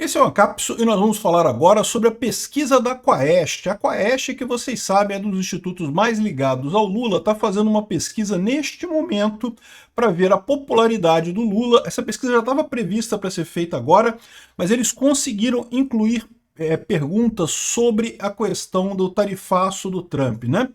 Esse é o Ancapso e nós vamos falar agora sobre a pesquisa da Quaest. A Quaest, que vocês sabem, é dos institutos mais ligados ao Lula, está fazendo uma pesquisa neste momento para ver a popularidade do Lula. Essa pesquisa já estava prevista para ser feita agora, mas eles conseguiram incluir perguntas sobre a questão do tarifaço do Trump, né?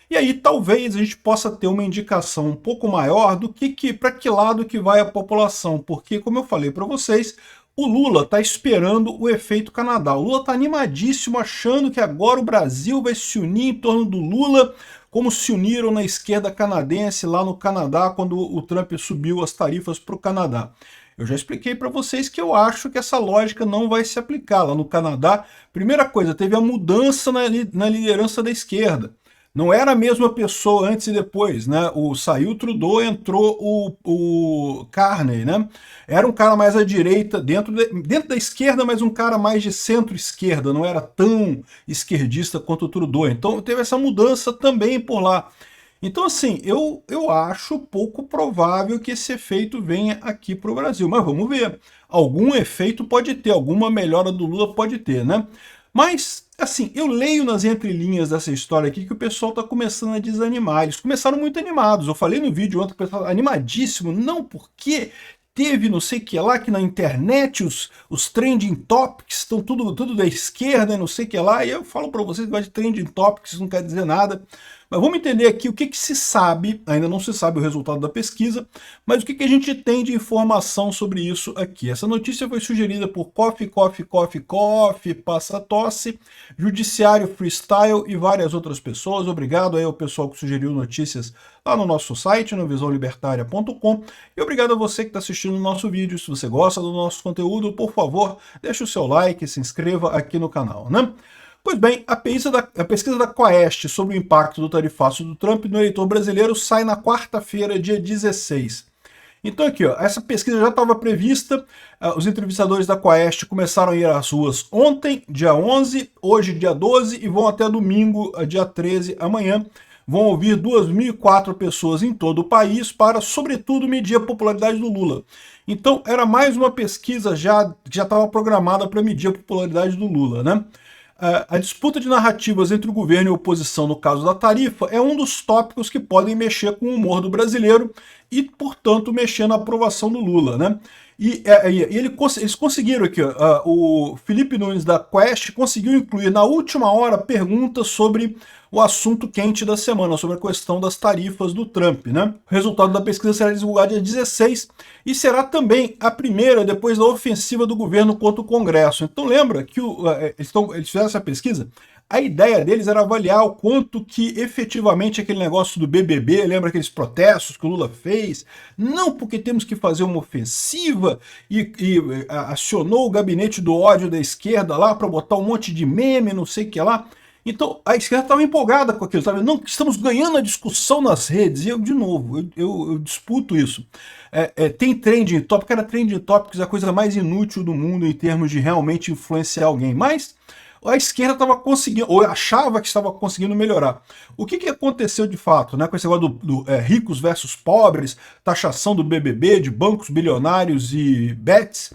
E aí talvez a gente possa ter uma indicação um pouco maior do que para que lado que vai a população, porque como eu falei para vocês, o Lula está esperando o efeito Canadá. O Lula está animadíssimo, achando que agora o Brasil vai se unir em torno do Lula, como se uniram na esquerda canadense lá no Canadá, quando o Trump subiu as tarifas para o Canadá. Eu já expliquei para vocês que eu acho que essa lógica não vai se aplicar. Lá no Canadá, primeira coisa, teve a mudança na liderança da esquerda. Não era a mesma pessoa antes e depois, né? Saiu o Trudeau, entrou o Carney, né? Era um cara mais à direita, dentro da esquerda, mas um cara mais de centro-esquerda, não era tão esquerdista quanto o Trudeau. Então teve essa mudança também por lá. Então, assim, eu acho pouco provável que esse efeito venha aqui para o Brasil. Mas vamos ver. Algum efeito pode ter, alguma melhora do Lula pode ter, né? Mas, assim, eu leio nas entrelinhas dessa história aqui que o pessoal está começando a desanimar. Eles começaram muito animados. Eu falei no vídeo ontem que o pessoal animadíssimo. Não, porque teve não sei o que lá, que na internet os trending topics estão tudo da esquerda, não sei o que lá. E eu falo para vocês que de trending topics não quer dizer nada. Mas vamos entender aqui o que se sabe, ainda não se sabe o resultado da pesquisa, mas o que a gente tem de informação sobre isso aqui. Essa notícia foi sugerida por Coffee, Passa Tosse, Judiciário Freestyle e várias outras pessoas. Obrigado aí ao pessoal que sugeriu notícias lá no nosso site, no visãolibertaria.com. E obrigado a você que está assistindo o nosso vídeo. Se você gosta do nosso conteúdo, por favor, deixe o seu like e se inscreva aqui no canal, né? Pois bem, a pesquisa da Quaest sobre o impacto do tarifaço do Trump no eleitor brasileiro sai na quarta-feira, dia 16. Então aqui, ó, essa pesquisa já estava prevista, os entrevistadores da Quaest começaram a ir às ruas ontem, dia 11, hoje, dia 12, e vão até domingo, dia 13, amanhã. Vão ouvir 2.004 pessoas em todo o país para, sobretudo, medir a popularidade do Lula. Então, era mais uma pesquisa que já estava programada para medir a popularidade do Lula, né? A disputa de narrativas entre o governo e a oposição no caso da tarifa é um dos tópicos que podem mexer com o humor do brasileiro e, portanto, mexer na aprovação do Lula, né? Eles conseguiram aqui, o Felipe Nunes da Quest conseguiu incluir na última hora perguntas sobre o assunto quente da semana, sobre a questão das tarifas do Trump, né? O resultado da pesquisa será divulgado dia 16 e será também a primeira depois da ofensiva do governo contra o Congresso. Então lembra que eles fizeram essa pesquisa? A ideia deles era avaliar o quanto que efetivamente aquele negócio do BBB, lembra aqueles protestos que o Lula fez? Não porque temos que fazer uma ofensiva e acionou o gabinete do ódio da esquerda lá para botar um monte de meme, não sei o que lá. Então a esquerda estava empolgada com aquilo, sabe? Não, estamos ganhando a discussão nas redes. E eu, de novo, eu disputo isso. Tem trending topic, cara, trending topics é a coisa mais inútil do mundo em termos de realmente influenciar alguém. Mas a esquerda estava conseguindo, ou achava que estava conseguindo melhorar. O que aconteceu de fato, né, com esse negócio do ricos versus pobres, taxação do BBB, de bancos bilionários e bets,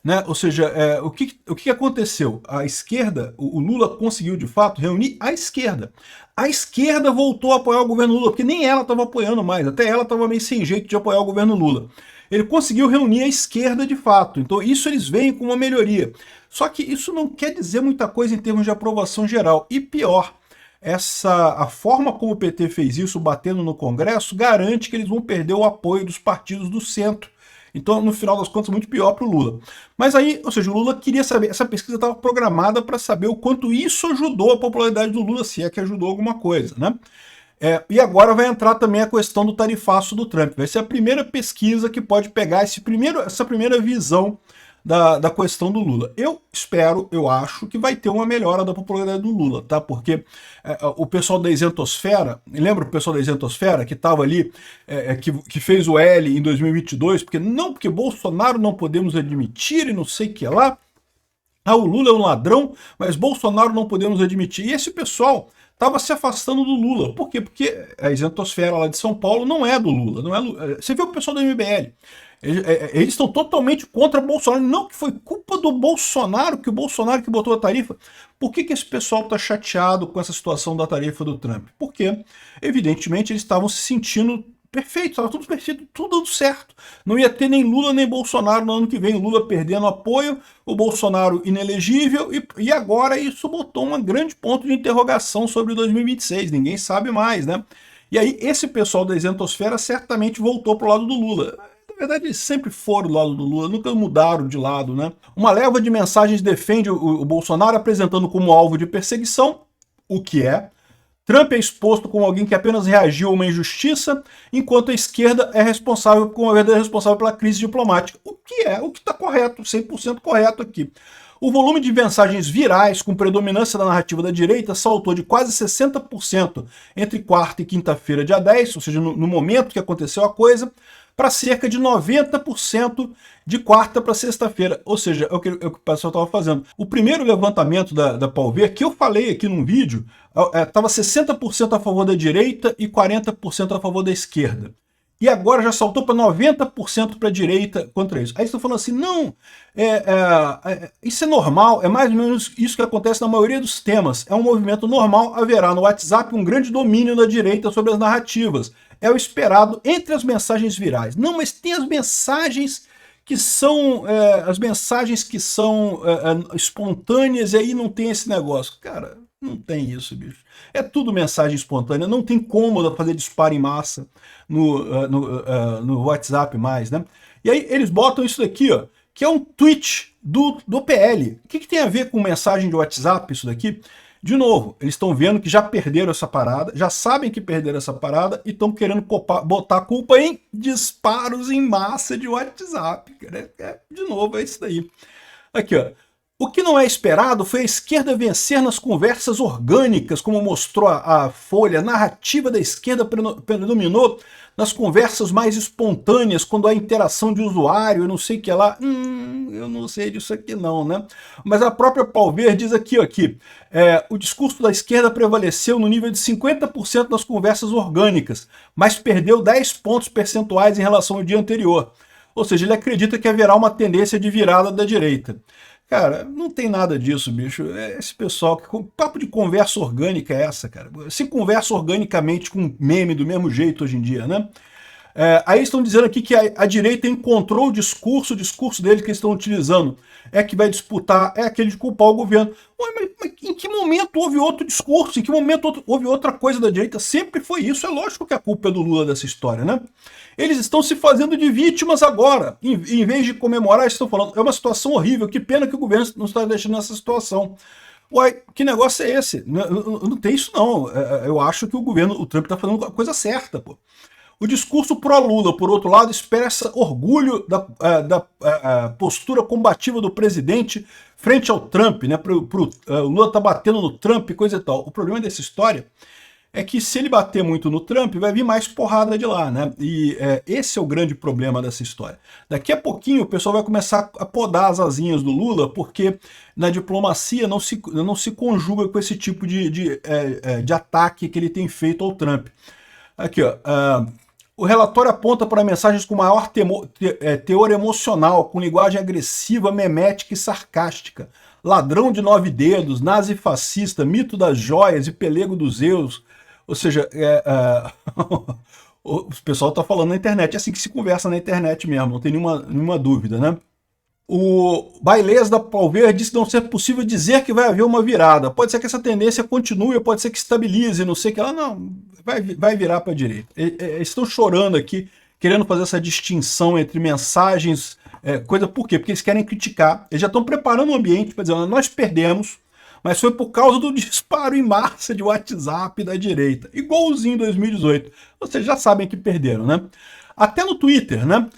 né? Ou seja, o que aconteceu? A esquerda, o Lula conseguiu de fato reunir a esquerda. A esquerda voltou a apoiar o governo Lula, porque nem ela estava apoiando mais, até ela estava meio sem jeito de apoiar o governo Lula. Ele conseguiu reunir a esquerda de fato, então isso eles veem como uma melhoria. Só que isso não quer dizer muita coisa em termos de aprovação geral. E pior, a forma como o PT fez isso, batendo no Congresso, garante que eles vão perder o apoio dos partidos do centro. Então, no final das contas, muito pior para o Lula. Mas aí, ou seja, o Lula queria saber, essa pesquisa estava programada para saber o quanto isso ajudou a popularidade do Lula, se é que ajudou alguma coisa, né? E agora vai entrar também a questão do tarifaço do Trump. Vai ser a primeira pesquisa que pode pegar essa primeira visão da questão do Lula. Eu espero, eu acho que vai ter uma melhora da popularidade do Lula, tá? Porque o pessoal da isentosfera, lembra o pessoal da isentosfera que estava ali, que fez o L em 2022, porque Bolsonaro não podemos admitir e não sei o que lá. Ah, o Lula é um ladrão, mas Bolsonaro não podemos admitir. E esse pessoal estava se afastando do Lula. Por quê? Porque a isentosfera lá de São Paulo não é do Lula. Não é, você vê o pessoal do MBL. Eles estão totalmente contra Bolsonaro. Não que foi culpa do Bolsonaro, que o Bolsonaro que botou a tarifa. Por que esse pessoal está chateado com essa situação da tarifa do Trump? Porque, evidentemente, eles estavam se sentindo perfeito, estava tudo perfeito, tudo dando certo. Não ia ter nem Lula nem Bolsonaro no ano que vem. O Lula perdendo apoio, o Bolsonaro inelegível, e agora isso botou um grande ponto de interrogação sobre 2026. Ninguém sabe mais, né? E aí esse pessoal da isentosfera certamente voltou para o lado do Lula. Na verdade, eles sempre foram do lado do Lula, nunca mudaram de lado, né? Uma leva de mensagens defende o Bolsonaro apresentando como alvo de perseguição, o que é. Trump é exposto como alguém que apenas reagiu a uma injustiça, enquanto a esquerda é responsável, como a verdadeira responsável pela crise diplomática. O que está correto, 100% correto aqui. O volume de mensagens virais com predominância da narrativa da direita saltou de quase 60% entre quarta e quinta-feira, dia 10, ou seja, no momento que aconteceu a coisa, para cerca de 90% de quarta para sexta-feira. Ou seja, é o que o pessoal estava fazendo. O primeiro levantamento da Palver, que eu falei aqui num vídeo, estava 60% a favor da direita e 40% a favor da esquerda. E agora já saltou para 90% para a direita contra isso. Aí estão falando assim, não, isso é normal, é mais ou menos isso que acontece na maioria dos temas. É um movimento normal, haverá no WhatsApp um grande domínio da direita sobre as narrativas. É o esperado entre as mensagens virais. Não, mas tem as mensagens que são espontâneas, e aí não tem esse negócio. Cara, não tem isso, bicho. É tudo mensagem espontânea, não tem como fazer disparo em massa no WhatsApp mais, né? E aí eles botam isso daqui, ó, que é um tweet do PL. O que tem a ver com mensagem de WhatsApp isso daqui? De novo, eles estão vendo que já perderam essa parada, já sabem que perderam essa parada e estão querendo botar a culpa em disparos em massa de WhatsApp. De novo, é isso daí. Aqui, ó. O que não é esperado foi a esquerda vencer nas conversas orgânicas, como mostrou a Folha. A narrativa da esquerda predominou nas conversas mais espontâneas, quando há interação de usuário, eu não sei o que lá. Eu não sei disso aqui não, né? Mas a própria Palver diz aqui, o discurso da esquerda prevaleceu no nível de 50% nas conversas orgânicas, mas perdeu 10 pontos percentuais em relação ao dia anterior. Ou seja, ele acredita que haverá uma tendência de virada da direita. Cara, não tem nada disso, bicho. Esse pessoal, que papo de conversa orgânica é essa, cara? Se conversa organicamente com meme do mesmo jeito hoje em dia, né? Aí estão dizendo aqui que a direita encontrou o discurso dele que eles estão utilizando. É que vai disputar, é aquele de culpar o governo. Mas em que momento houve outro discurso? Em que momento houve outra coisa da direita? Sempre foi isso. É lógico que a culpa é do Lula dessa história, né? Eles estão se fazendo de vítimas agora. Em vez de comemorar, eles estão falando, é uma situação horrível, que pena que o governo não está deixando nessa situação. Uai, que negócio é esse? Não tem isso não. Eu acho que o Trump está fazendo a coisa certa, pô. O discurso pró-Lula, por outro lado, expressa orgulho da postura combativa do presidente frente ao Trump, né? O Lula tá batendo no Trump e coisa e tal. O problema dessa história é que se ele bater muito no Trump, vai vir mais porrada de lá, né? E esse é o grande problema dessa história. Daqui a pouquinho o pessoal vai começar a podar as asinhas do Lula, porque na diplomacia não se conjuga com esse tipo de ataque que ele tem feito ao Trump. Aqui, ó. O relatório aponta para mensagens com maior teor emocional, com linguagem agressiva, memética e sarcástica. Ladrão de 9 dedos, nazi-fascista, mito das joias e pelego dos Zeus. Ou seja, o pessoal está falando na internet. É assim que se conversa na internet mesmo, não tem nenhuma dúvida, né? O Bailês da Palver disse não ser possível dizer que vai haver uma virada. Pode ser que essa tendência continue, pode ser que estabilize, não sei o que lá. Não, vai virar para a direita. Eles estão chorando aqui, querendo fazer essa distinção entre mensagens, por quê? Porque eles querem criticar. Eles já estão preparando o ambiente para dizer, nós perdemos, mas foi por causa do disparo em massa de WhatsApp da direita. Igualzinho em 2018. Vocês já sabem que perderam, né? Até no Twitter, né?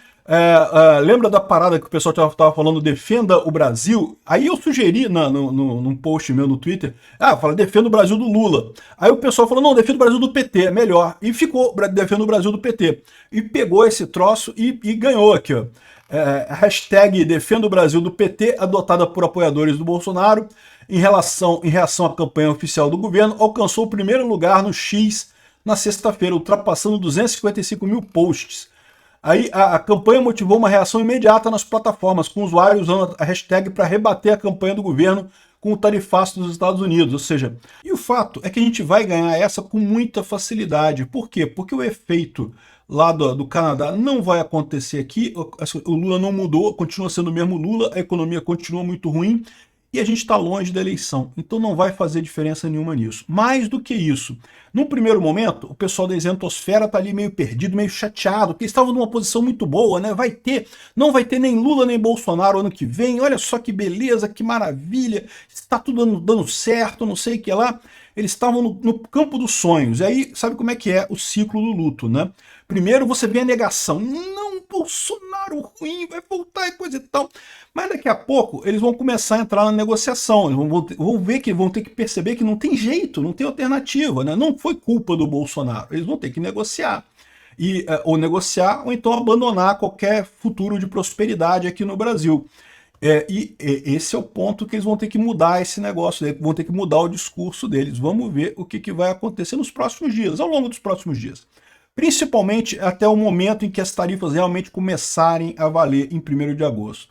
Lembra da parada que o pessoal estava falando, defenda o Brasil? Aí eu sugeri num post meu no Twitter, fala defenda o Brasil do Lula. Aí o pessoal falou, não, defenda o Brasil do PT, é melhor. E ficou defenda o Brasil do PT. E pegou esse troço e ganhou aqui, ó. A hashtag Defenda o Brasil do PT, adotada por apoiadores do Bolsonaro, em reação à campanha oficial do governo, alcançou o primeiro lugar no X na sexta-feira, ultrapassando 255 mil posts. Aí a campanha motivou uma reação imediata nas plataformas, com usuários usando a hashtag para rebater a campanha do governo com o tarifaço dos Estados Unidos. Ou seja, e o fato é que a gente vai ganhar essa com muita facilidade. Por quê? Porque o efeito lá do Canadá não vai acontecer aqui, o Lula não mudou, continua sendo o mesmo Lula, a economia continua muito ruim, e a gente está longe da eleição, então não vai fazer diferença nenhuma nisso. Mais do que isso, num primeiro momento, o pessoal da isentosfera está ali meio perdido, meio chateado, porque estavam numa posição muito boa, né? Não vai ter nem Lula nem Bolsonaro ano que vem, olha só que beleza, que maravilha, está tudo dando certo, não sei o que lá. Eles estavam no campo dos sonhos, e aí sabe como é que é o ciclo do luto, né? Primeiro você vê a negação, não, Bolsonaro ruim, vai voltar e coisa e tal. Mas daqui a pouco eles vão começar a entrar na negociação, eles vão ver que vão ter que perceber que não tem jeito, não tem alternativa, né? Não foi culpa do Bolsonaro, eles vão ter que negociar. Ou negociar, ou então abandonar qualquer futuro de prosperidade aqui no Brasil. Esse é o ponto que eles vão ter que mudar esse negócio, vão ter que mudar o discurso deles. Vamos ver o que vai acontecer nos próximos dias, ao longo dos próximos dias. Principalmente até o momento em que as tarifas realmente começarem a valer em 1º de agosto.